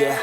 yeah.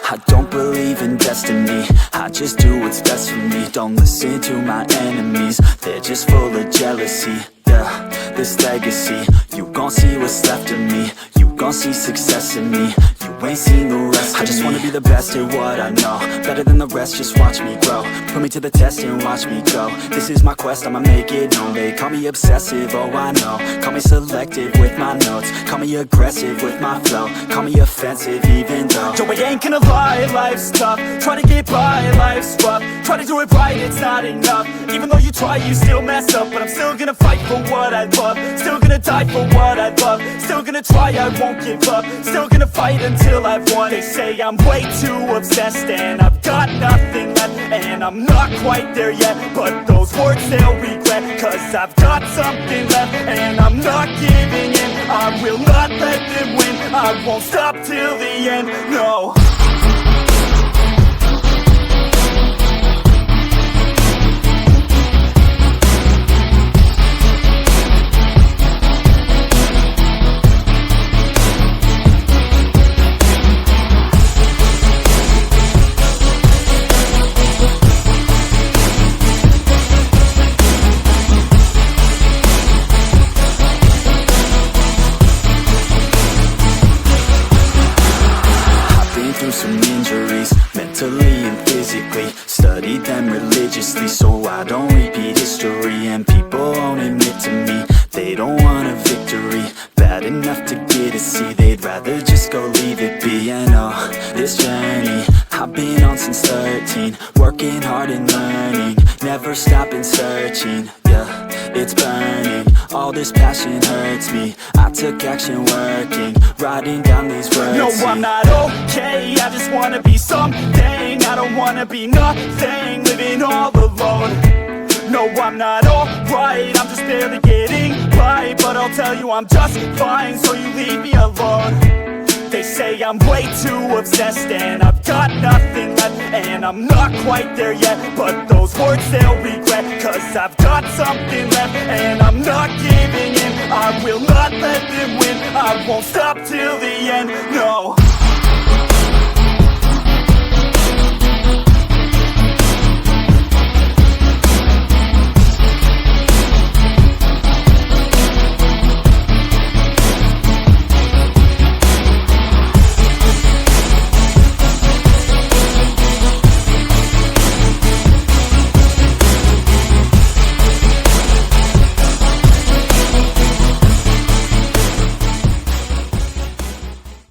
I don't believe in destiny, I just do what's best for me. Don't listen to my enemies, they're just full of jealousy. Yeah, this legacy, you gon' see what's left of me. You gon' see success in me, you ain't seen the rest of me. I just wanna be the best at what I know, better than the rest, just watch me grow. Put me to the test and watch me go. This is my quest, I'ma make it known. They call me obsessive, oh I know. Call me selective with my notes, call me aggressive with my flow, call me offensive even though yo, I ain't gonna lie, life's tough. Try to get by, life's rough. Try to do it right, it's not enough. Even though you try, you still mess up. But I'm still gonna fight for what I love, still gonna die for what I love, still gonna try, I won't give up, still gonna fight until I've won. They say I'm way too obsessed and I've got nothing left, and I'm not quite there yet, but those words they'll regret, cause I've got something left and I'm not giving in. I will not let them win, I won't stop till the end, no. Some injuries, mentally and physically. Studied them religiously so I don't repeat history. And people won't admit to me they don't want a victory bad enough to get a C. They'd rather just go leave it be. And oh, this journey I've been on since 13, working hard and learning, never stopping searching. Yeah, it's burning, all this passion hurts me. I took action working, writing down these words. No, I'm not okay, I just wanna be something. I don't wanna be nothing, living all alone. No, I'm not alright, I'm just barely getting by. But I'll tell you I'm just fine, so you leave me alone. They say I'm way too obsessed and I've got nothing left, and I'm not quite there yet, but those words they'll regret, cause I've got something left and I'm not giving in. I will not let them win, I won't stop till the end, no.